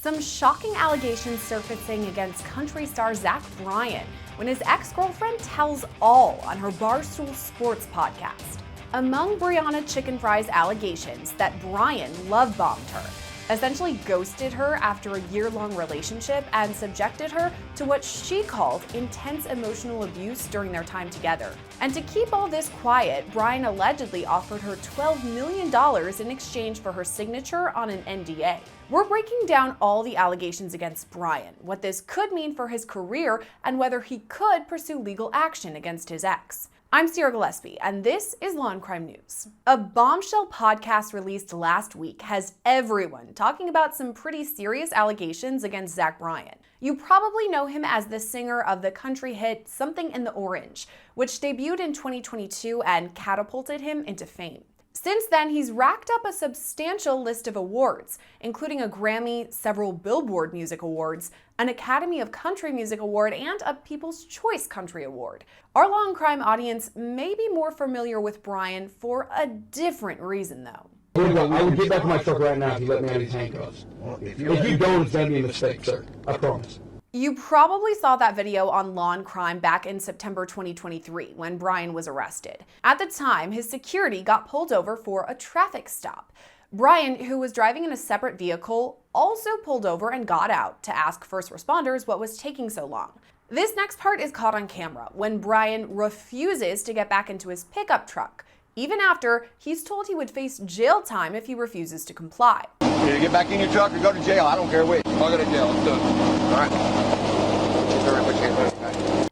Some shocking allegations surfacing against country star Zach Bryan when his ex-girlfriend tells all on her Barstool Sports podcast. Among Brianna Chicken Fry's allegations that Bryan love-bombed her, essentially ghosted her after a year-long relationship and subjected her to what she called intense emotional abuse during their time together. And to keep all this quiet, Bryan allegedly offered her $12 million in exchange for her signature on an NDA. We're breaking down all the allegations against Bryan, what this could mean for his career, and whether he could pursue legal action against his ex. I'm Sierra Gillespie, and this is Law and Crime News. A bombshell podcast released last week has everyone talking about some pretty serious allegations against Zach Bryan. You probably know him as the singer of the country hit Something in the Orange, which debuted in 2022 and catapulted him into fame. Since then, he's racked up a substantial list of awards, including a Grammy, several Billboard Music Awards, an Academy of Country Music Award, and a People's Choice Country Award. Our Law and Crime audience may be more familiar with Bryan for a different reason, though. I would get back to my truck right now if you let me out of these handcuffs. If you don't, it's going to be a mistake, sir. I promise. You probably saw that video on Law and Crime back in September 2023 when Bryan was arrested. At the time, his security got pulled over for a traffic stop. Bryan, who was driving in a separate vehicle, also pulled over and got out to ask first responders what was taking so long. This next part is caught on camera when Bryan refuses to get back into his pickup truck, even after he's told he would face jail time if he refuses to comply. Either get back in your truck or go to jail. I don't care which. I'll go to jail. Let's do it. All right.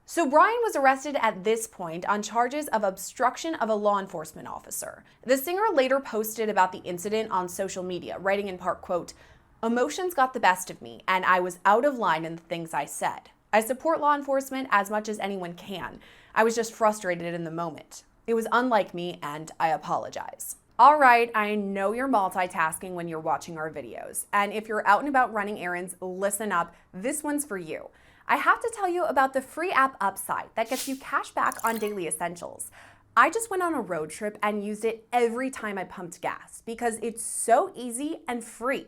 So Bryan was arrested at this point on charges of obstruction of a law enforcement officer. The singer later posted about the incident on social media, writing in part, quote, "Emotions got the best of me, and I was out of line in the things I said. I support law enforcement as much as anyone can. I was just frustrated in the moment. It was unlike me, and I apologize." All right, I know you're multitasking when you're watching our videos, and if you're out and about running errands, listen up, this one's for you. I have to tell you about the free app Upside that gets you cash back on daily essentials. I just went on a road trip and used it every time I pumped gas because it's so easy and free.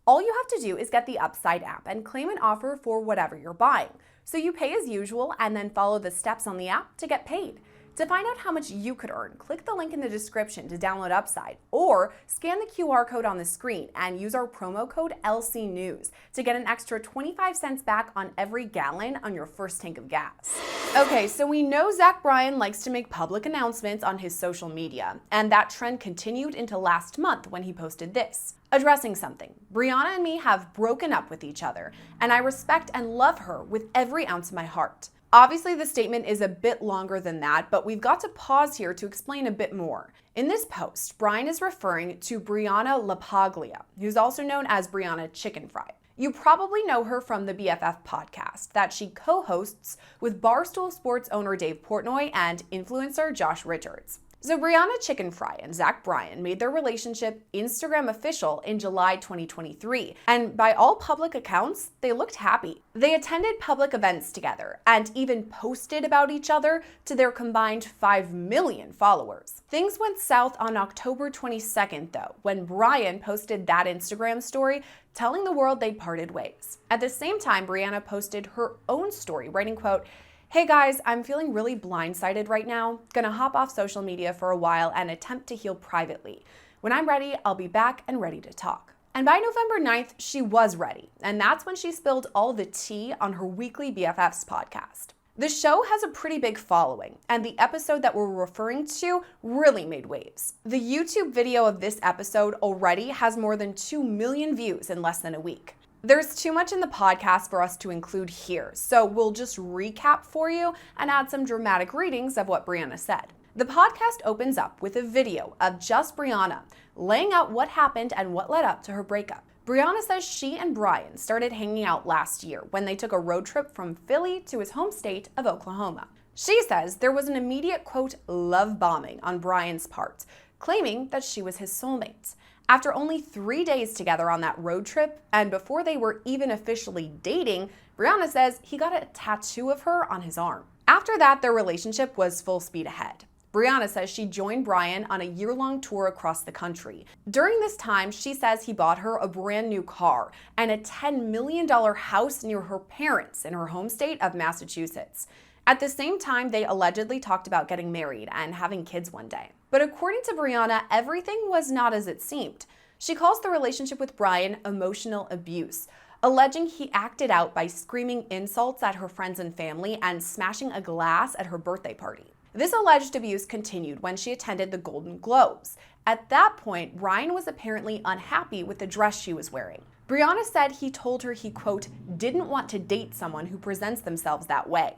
All you have to do is get the Upside app and claim an offer for whatever you're buying. So you pay as usual and then follow the steps on the app to get paid. To find out how much you could earn, click the link in the description to download Upside, or scan the QR code on the screen and use our promo code LCNews to get an extra 25 cents back on every gallon on your first tank of gas. Okay, so we know Zach Bryan likes to make public announcements on his social media, and that trend continued into last month when he posted this. Addressing something, Brianna and me have broken up with each other, and I respect and love her with every ounce of my heart. Obviously, the statement is a bit longer than that, but we've got to pause here to explain a bit more. In this post, Bryan is referring to Brianna LaPaglia, who's also known as Brianna Chicken Fry. You probably know her from the BFF podcast that she co-hosts with Barstool Sports owner Dave Portnoy and influencer Josh Richards. So Brianna Chicken Fry and Zach Bryan made their relationship Instagram official in July 2023, and by all public accounts, they looked happy. They attended public events together and even posted about each other to their combined 5 million followers. Things went south on October 22nd, though, when Bryan posted that Instagram story telling the world they'd parted ways. At the same time, Brianna posted her own story, writing, quote, "Hey guys, I'm feeling really blindsided right now. Gonna hop off social media for a while and attempt to heal privately. When I'm ready, I'll be back and ready to talk." And by November 9th, she was ready. And that's when she spilled all the tea on her weekly BFFs podcast. The show has a pretty big following, and the episode that we're referring to really made waves. The YouTube video of this episode already has more than 2 million views in less than a week. There's too much in the podcast for us to include here, so we'll just recap for you and add some dramatic readings of what Brianna said. The podcast opens up with a video of just Brianna laying out what happened and what led up to her breakup. Brianna says she and Bryan started hanging out last year when they took a road trip from Philly to his home state of Oklahoma. She says there was an immediate, quote, love bombing on Bryan's part, claiming that she was his soulmate. After only 3 days together on that road trip, and before they were even officially dating, Brianna says he got a tattoo of her on his arm. After that, their relationship was full speed ahead. Brianna says she joined Bryan on a year-long tour across the country. During this time, she says he bought her a brand new car and a $10 million house near her parents in her home state of Massachusetts. At the same time, they allegedly talked about getting married and having kids one day. But according to Brianna, everything was not as it seemed. She calls the relationship with Bryan emotional abuse, alleging he acted out by screaming insults at her friends and family and smashing a glass at her birthday party. This alleged abuse continued when she attended the Golden Globes. At that point, Bryan was apparently unhappy with the dress she was wearing. Brianna said he told her he, quote, didn't want to date someone who presents themselves that way.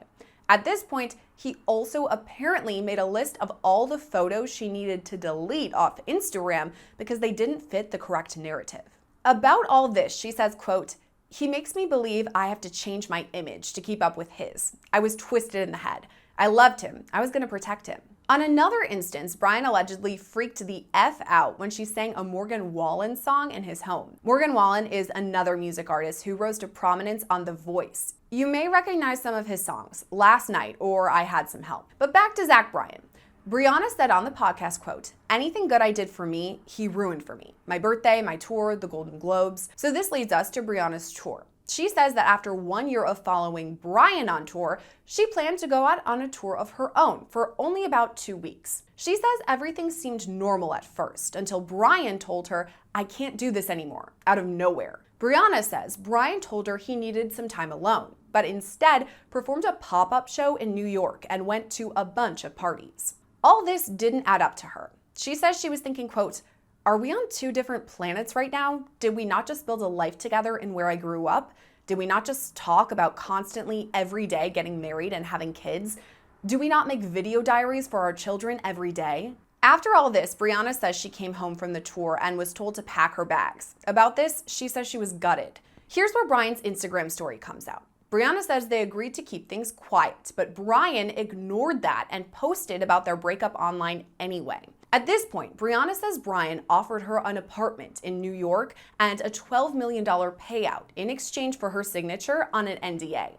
At this point, he also apparently made a list of all the photos she needed to delete off Instagram because they didn't fit the correct narrative. About all this, she says, quote, he makes me believe I have to change my image to keep up with his. I was twisted in the head. I loved him. I was going to protect him. On another instance, Bryan allegedly freaked the F out when she sang a Morgan Wallen song in his home. Morgan Wallen is another music artist who rose to prominence on The Voice. You may recognize some of his songs, Last Night or I Had Some Help. But back to Zach Bryan. Brianna said on the podcast, quote, anything good I did for me, he ruined for me. My birthday, my tour, the Golden Globes. So this leads us to Brianna's tour. She says that after 1 year of following Bryan on tour, she planned to go out on a tour of her own for only about 2 weeks. She says everything seemed normal at first until Bryan told her, I can't do this anymore, out of nowhere. Brianna says Bryan told her he needed some time alone, but instead performed a pop-up show in New York and went to a bunch of parties. All this didn't add up to her. She says she was thinking, quote, are we on 2 different planets right now? Did we not just build a life together in where I grew up? Did we not just talk about constantly every day getting married and having kids? Do we not make video diaries for our children every day? After all this, Brianna says she came home from the tour and was told to pack her bags. About this, she says she was gutted. Here's where Bryan's Instagram story comes out. Brianna says they agreed to keep things quiet, but Bryan ignored that and posted about their breakup online anyway. At this point, Brianna says Bryan offered her an apartment in New York and a $12 million payout in exchange for her signature on an NDA.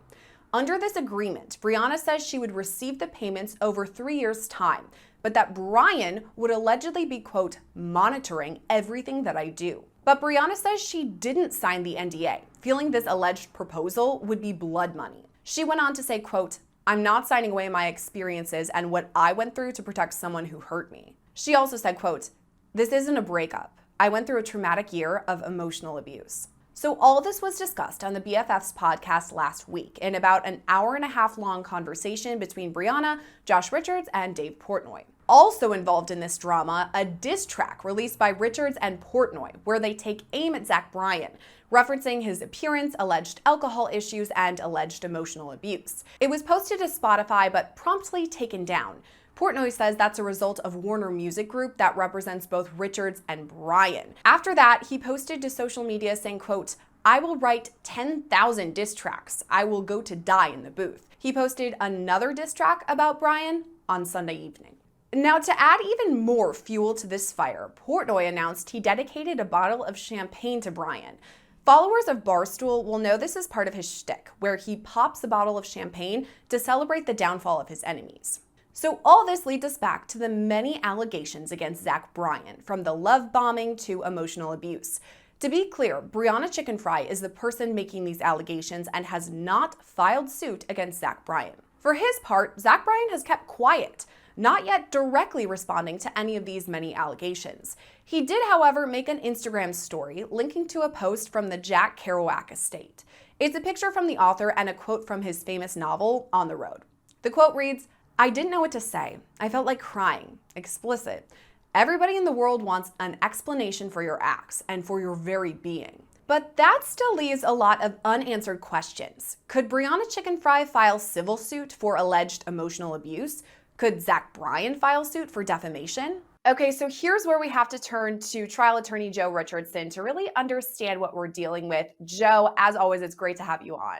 Under this agreement, Brianna says she would receive the payments over 3 years' time, but that Bryan would allegedly be, quote, monitoring everything that I do. But Brianna says she didn't sign the NDA, feeling this alleged proposal would be blood money. She went on to say, quote, I'm not signing away my experiences and what I went through to protect someone who hurt me. She also said, quote, this isn't a breakup. I went through a traumatic year of emotional abuse. So all this was discussed on the BFF's podcast last week in about an hour-and-a-half long conversation between Brianna, Josh Richards, and Dave Portnoy. Also involved in this drama, a diss track released by Richards and Portnoy, where they take aim at Zach Bryan, referencing his appearance, alleged alcohol issues, and alleged emotional abuse. It was posted to Spotify, but promptly taken down. Portnoy says that's a result of Warner Music Group that represents both Richards and Bryan. After that, he posted to social media saying, quote, I will write 10,000 diss tracks. I will go to die in the booth. He posted another diss track about Bryan on Sunday evening. Now, to add even more fuel to this fire, Portnoy announced he dedicated a bottle of champagne to Bryan. Followers of Barstool will know this is part of his shtick, where he pops a bottle of champagne to celebrate the downfall of his enemies. So all this leads us back to the many allegations against Zach Bryan, from the love bombing to emotional abuse. To be clear, Brianna Chicken Fry is the person making these allegations and has not filed suit against Zach Bryan. For his part, Zach Bryan has kept quiet, not yet directly responding to any of these many allegations. He did, however, make an Instagram story linking to a post from the Jack Kerouac estate. It's a picture from the author and a quote from his famous novel, On the Road. The quote reads, I didn't know what to say. I felt like crying. Explicit. Everybody in the world wants an explanation for your acts and for your very being. But that still leaves a lot of unanswered questions. Could Brianna Chicken Fry file civil suit for alleged emotional abuse? Could Zach Bryan file suit for defamation? Okay, so here's where we have to turn to trial attorney Joe Richardson to really understand what we're dealing with. Joe, as always, it's great to have you on.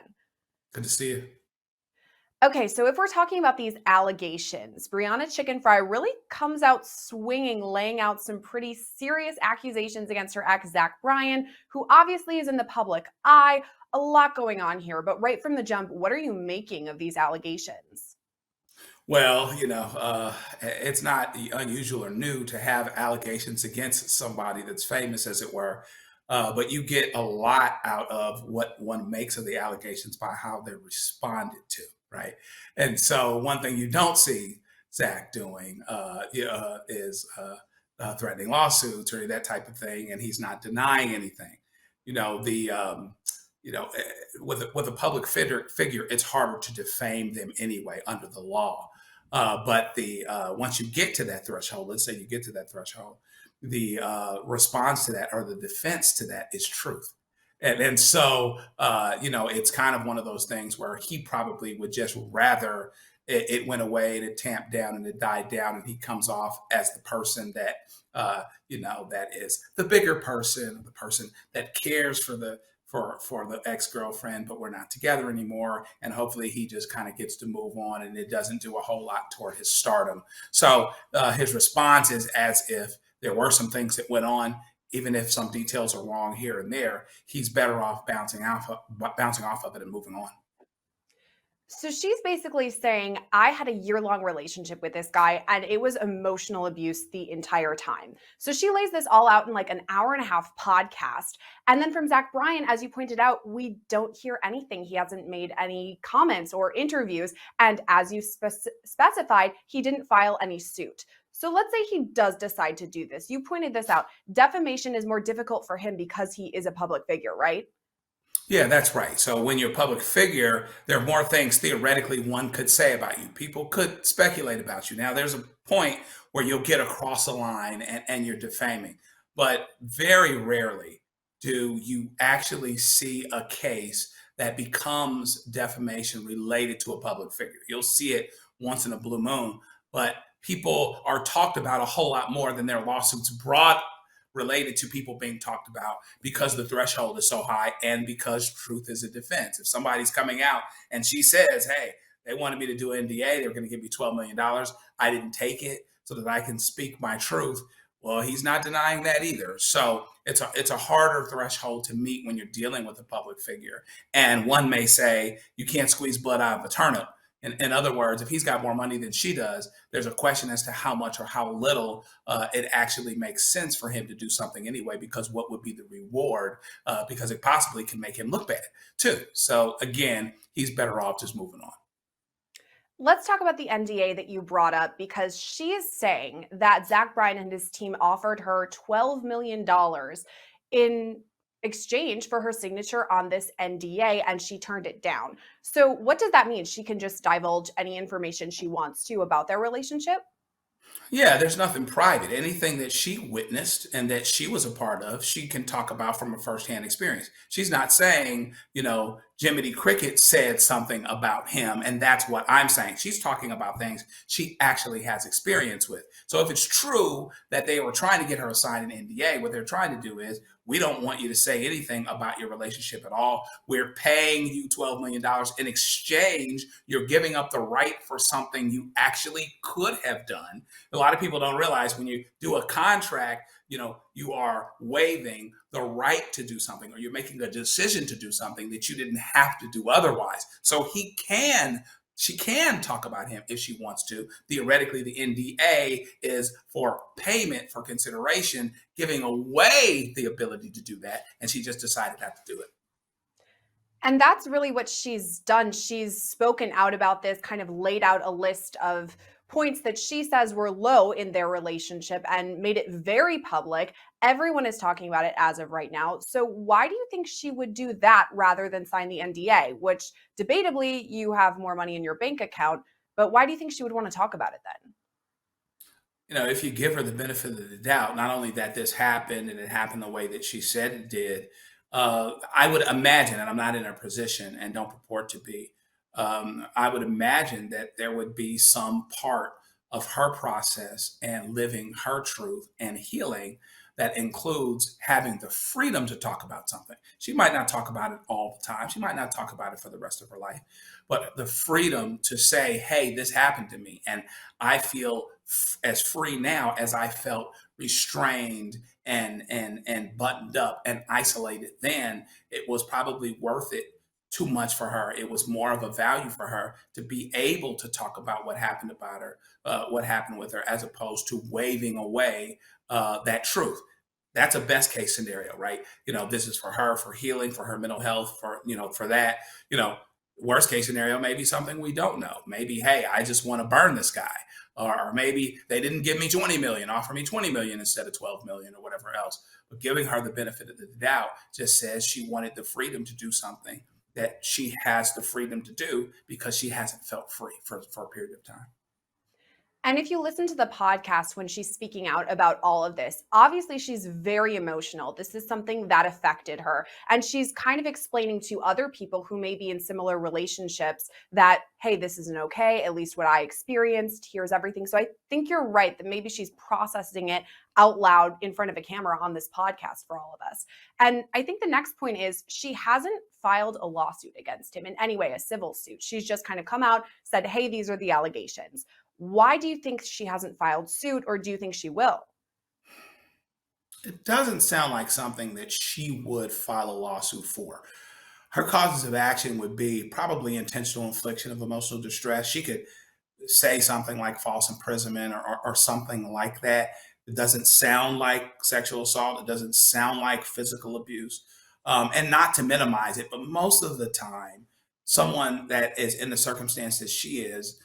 Good to see you. Okay, so if we're talking about these allegations, Brianna Chicken Fry really comes out swinging, laying out some pretty serious accusations against her ex, Zach Bryan, who obviously is in the public eye. A lot going on here, but right from the jump, what are you making of these allegations? Well, it's not unusual or new to have allegations against somebody that's famous, as it were. But you get a lot out of what one makes of the allegations by how they're responded to, right? And so, one thing you don't see Zach doing is threatening lawsuits or that type of thing, and he's not denying anything. You know, the with a public figure, it's harder to defame them anyway under the law. But the once you get to that threshold, let's say you get to that threshold, the response to that or the defense to that is truth. And so, it's kind of one of those things where he probably would just rather it went away and it tamped down and it died down, and he comes off as the person that, that is the bigger person, the person that cares for the ex-girlfriend, but we're not together anymore. And hopefully he just kind of gets to move on, and it doesn't do a whole lot toward his stardom. So his response is as if there were some things that went on, even if some details are wrong here and there, he's better off bouncing off of it and moving on. So she's basically saying, I had a year-long relationship with this guy and it was emotional abuse the entire time. So she lays this all out in like an hour and a half podcast. And then from Zach Bryan, as you pointed out, we don't hear anything. He hasn't made any comments or interviews. And as you specified, he didn't file any suit. So let's say he does decide to do this. You pointed this out. Defamation is more difficult for him because he is a public figure, right? Yeah, that's right. So when you're a public figure, there are more things theoretically one could say about you. People could speculate about you. Now, there's a point where you'll get across a line and you're defaming, but very rarely do you actually see a case that becomes defamation related to a public figure. You'll see it once in a blue moon, but people are talked about a whole lot more than their lawsuits brought related to people being talked about because the threshold is so high and because truth is a defense. If somebody's coming out and she says, hey, they wanted me to do an NDA, they were going to give me $12 million. I didn't take it so that I can speak my truth. Well, he's not denying that either. So it's a harder threshold to meet when you're dealing with a public figure. And one may say you can't squeeze blood out of a turnip. In other words, if he's got more money than she does, there's a question as to how much or how little it actually makes sense for him to do something anyway, because what would be the reward? Because it possibly can make him look bad too. So again, he's better off just moving on. Let's talk about the NDA that you brought up, because she is saying that Zach Bryan and his team offered her $12 million in exchange for her signature on this NDA, and she turned it down. So what does that mean? She can just divulge any information she wants to about their relationship? Yeah, there's nothing private. Anything that she witnessed and that she was a part of, she can talk about from a firsthand experience. She's not saying, Jiminy Cricket said something about him, and that's what I'm saying. She's talking about things she actually has experience with. So if it's true that they were trying to get her to sign an NDA, what they're trying to do is, we don't want you to say anything about your relationship at all. We're paying you $12 million. In exchange, you're giving up the right for something you actually could have done. A lot of people don't realize when you do a contract, you are waiving the right to do something, or you're making a decision to do something that you didn't have to do otherwise. So she can talk about him if she wants to. Theoretically, the NDA is for payment, for consideration, giving away the ability to do that. And she just decided not to do it. And that's really what she's done. She's spoken out about this, kind of laid out a list of points that she says were low in their relationship and made it very public. Everyone is talking about it as of right now. So why do you think she would do that rather than sign the NDA, which debatably you have more money in your bank account, but why do you think she would want to talk about it then? If you give her the benefit of the doubt, not only that this happened and it happened the way that she said it did, I would imagine, and I'm not in her position and don't purport to be, I would imagine that there would be some part of her process and living her truth and healing that includes having the freedom to talk about something. She might not talk about it all the time. She might not talk about it for the rest of her life, but the freedom to say, hey, this happened to me. And I feel as free now as I felt restrained and buttoned up and isolated then. It was probably worth it too much for her. It was more of a value for her to be able to talk about what happened with her, as opposed to waving away that truth. That's a best case scenario, right? This is for her, for healing, for her mental health, for that. You know, Worst case scenario, maybe something we don't know. Maybe, hey, I just want to burn this guy. Or maybe they didn't give me 20 million, offer me 20 million instead of 12 million or whatever else. But giving her the benefit of the doubt just says she wanted the freedom to do something that she has the freedom to do because she hasn't felt free for a period of time. And if you listen to the podcast when she's speaking out about all of this, obviously she's very emotional. This is something that affected her. And she's kind of explaining to other people who may be in similar relationships that, hey, this isn't okay. At least what I experienced. Here's everything. So I think you're right that maybe she's processing it out loud in front of a camera on this podcast for all of us. And I think the next point is she hasn't filed a lawsuit against him in any way, a civil suit. She's just kind of come out, said, hey, these are the allegations. Why do you think she hasn't filed suit, or do you think she will? It doesn't sound like something that she would file a lawsuit for. Her causes of action would be probably intentional infliction of emotional distress. She could say something like false imprisonment or something like that. It doesn't sound like sexual assault. It doesn't sound like physical abuse. And not to minimize it, but most of the time, someone that is in the circumstances she is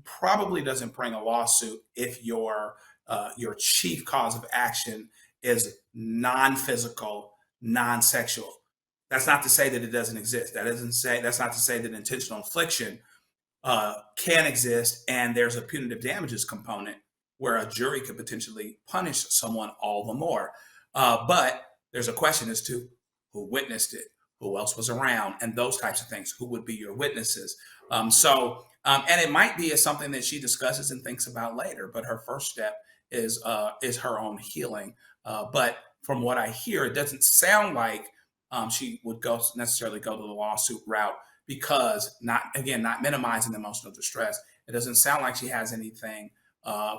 probably doesn't bring a lawsuit if your chief cause of action is non-physical, non-sexual. That's not to say that it doesn't exist. That's not to say that intentional infliction can exist, and there's a punitive damages component where a jury could potentially punish someone all the more. But there's a question as to who witnessed it, who else was around, and those types of things. Who would be your witnesses? And it might be something that she discusses and thinks about later. But her first step is her own healing. But from what I hear, it doesn't sound like she would necessarily go to the lawsuit route because not minimizing the emotional distress. It doesn't sound like she has anything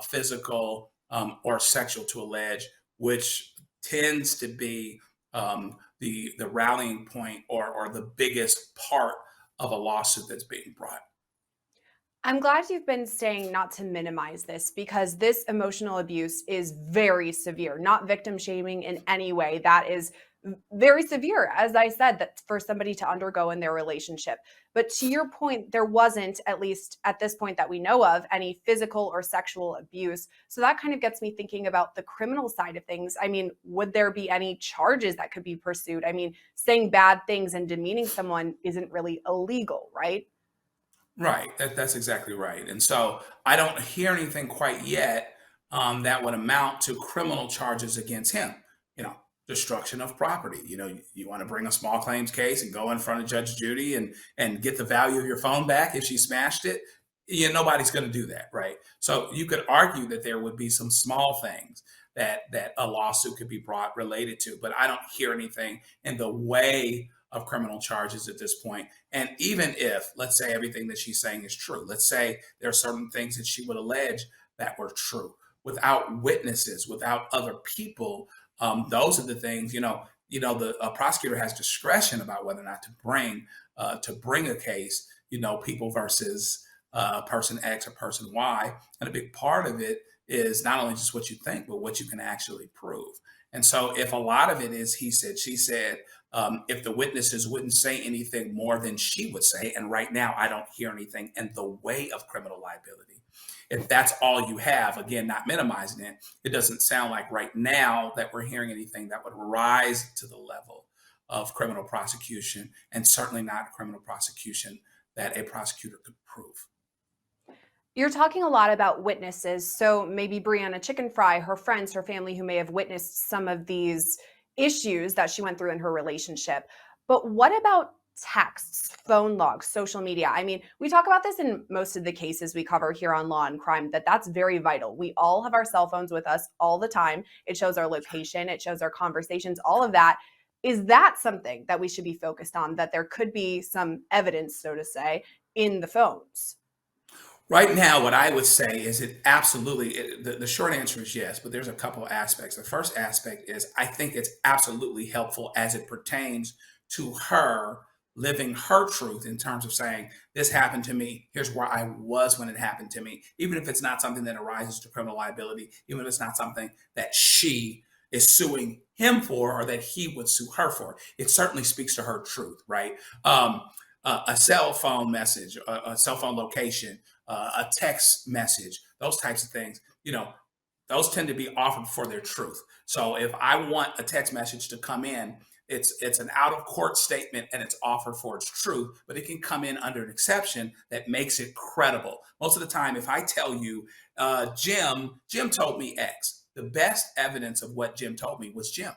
physical or sexual to allege, which tends to be the rallying point or the biggest part of a lawsuit that's being brought. I'm glad you've been saying not to minimize this, because this emotional abuse is very severe, not victim shaming in any way. That is very severe, as I said, that for somebody to undergo in their relationship. But to your point, there wasn't, at least at this point that we know of, any physical or sexual abuse. So that kind of gets me thinking about the criminal side of things. I mean, would there be any charges that could be pursued? I mean, saying bad things and demeaning someone isn't really illegal, right? Right. That's exactly right. And so I don't hear anything quite yet that would amount to criminal charges against him. Destruction of property. You want to bring a small claims case and go in front of Judge Judy and get the value of your phone back if she smashed it. Nobody's going to do that, right? So you could argue that there would be some small things that a lawsuit could be brought related to, but I don't hear anything in the way of criminal charges at this point. And even if, let's say, everything that she's saying is true, let's say there are certain things that she would allege that were true, without witnesses, without other people, those are the things. The prosecutor has discretion about whether or not to bring a case. People versus person X or person Y, and a big part of it is not only just what you think, but what you can actually prove. And so, if a lot of it is he said, she said, if the witnesses wouldn't say anything more than she would say, and right now I don't hear anything in the way of criminal liability. If that's all you have, again, not minimizing it, it doesn't sound like right now that we're hearing anything that would rise to the level of criminal prosecution, and certainly not criminal prosecution that a prosecutor could prove. You're talking a lot about witnesses. So maybe Brianna Chicken Fry, her friends, her family who may have witnessed some of these issues that she went through in her relationship. But what about texts, phone logs, social media? I mean, we talk about this in most of the cases we cover here on Law and Crime, that's very vital. We all have our cell phones with us all the time. It shows our location, it shows our conversations, all of that. Is that something that we should be focused on, that there could be some evidence, so to say, in the phones? Right now, what I would say is the short answer is yes, but there's a couple of aspects. The first aspect is I think it's absolutely helpful as it pertains to her living her truth in terms of saying, this happened to me, here's where I was when it happened to me, even if it's not something that arises to criminal liability, even if it's not something that she is suing him for or that he would sue her for. It certainly speaks to her truth, right? A cell phone message, a cell phone location, a text message, those types of things, those tend to be offered for their truth. So if I want a text message to come in, it's an out of court statement and it's offered for its truth, but it can come in under an exception that makes it credible. Most of the time, if I tell you, Jim told me X, the best evidence of what Jim told me was Jim.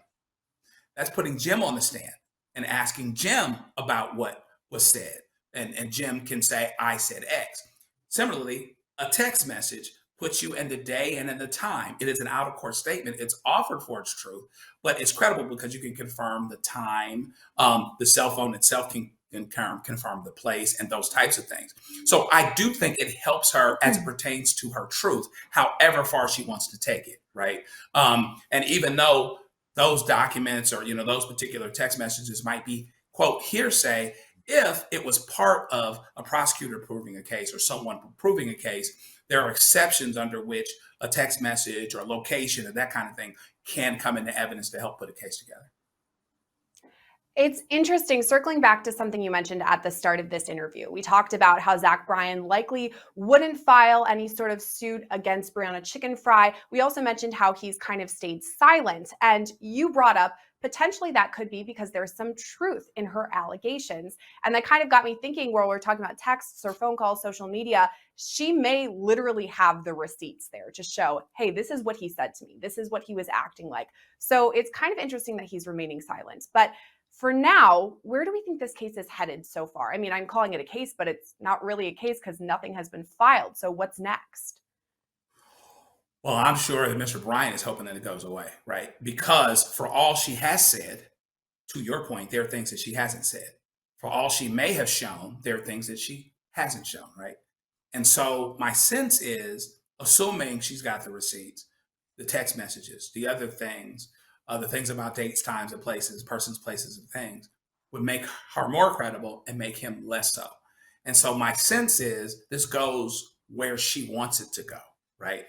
That's putting Jim on the stand and asking Jim about what was said. And Jim can say, I said X. Similarly, a text message puts you in the day and in the time. It is an out of court statement. It's offered for its truth, but it's credible because you can confirm the time. The cell phone itself can confirm the place and those types of things. So I do think it helps her as it pertains to her truth, however far she wants to take it, right? And even though those documents or those particular text messages might be, quote, hearsay, if it was part of a prosecutor proving a case or someone proving a case, there are exceptions under which a text message or location or that kind of thing can come into evidence to help put a case together. It's interesting, circling back to something you mentioned at the start of this interview. We talked about how Zach Bryan likely wouldn't file any sort of suit against Brianna Chicken Fry. We also mentioned how he's kind of stayed silent. And you brought up potentially that could be because there's some truth in her allegations. And that kind of got me thinking, where we're talking about texts or phone calls, social media, she may literally have the receipts there to show, hey, this is what he said to me. This is what he was acting like. So it's kind of interesting that he's remaining silent. But for now, where do we think this case is headed so far? I mean, I'm calling it a case, but it's not really a case because nothing has been filed. So what's next? Well, I'm sure that Mr. Bryan is hoping that it goes away, right? Because for all she has said, to your point, there are things that she hasn't said. For all she may have shown, there are things that she hasn't shown, right? And so my sense is, assuming she's got the receipts, the text messages, the other things, the things about dates, times, and places, persons, places, and things, would make her more credible and make him less so. And so my sense is this goes where she wants it to go, right?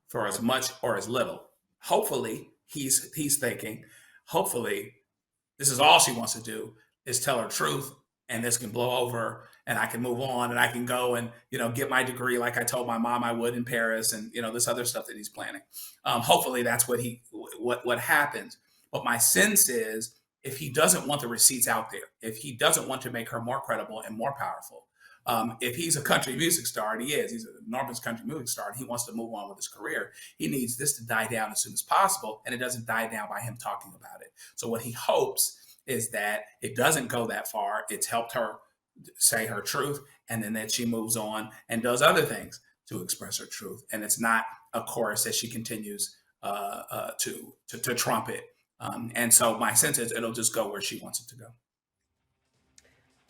For as much or as little. Hopefully, he's thinking, hopefully, this is all she wants to do is tell her truth, and this can blow over, and I can move on, and I can go and get my degree like I told my mom I would in Paris, and this other stuff that he's planning. Hopefully, that's what happens. But my sense is, if he doesn't want the receipts out there, if he doesn't want to make her more credible and more powerful, if he's a country music star, and he's an enormous country music star, and he wants to move on with his career, he needs this to die down as soon as possible, and it doesn't die down by him talking about it. So what he hopes is that it doesn't go that far. It's helped her say her truth, and then that she moves on and does other things to express her truth. And it's not a chorus that she continues to trumpet. And so my sense is it'll just go where she wants it to go.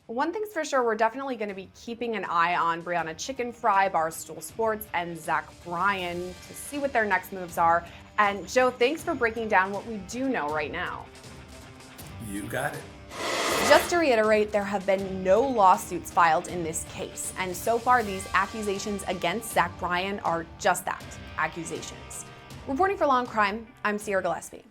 One thing's for sure, we're definitely going to be keeping an eye on Brianna Chicken Fry, Barstool Sports, and Zach Bryan to see what their next moves are. And Joe, thanks for breaking down what we do know right now. You got it. Just to reiterate, there have been no lawsuits filed in this case. And so far, these accusations against Zach Bryan are just that, accusations. Reporting for Law&Crime, I'm Sierra Gillespie.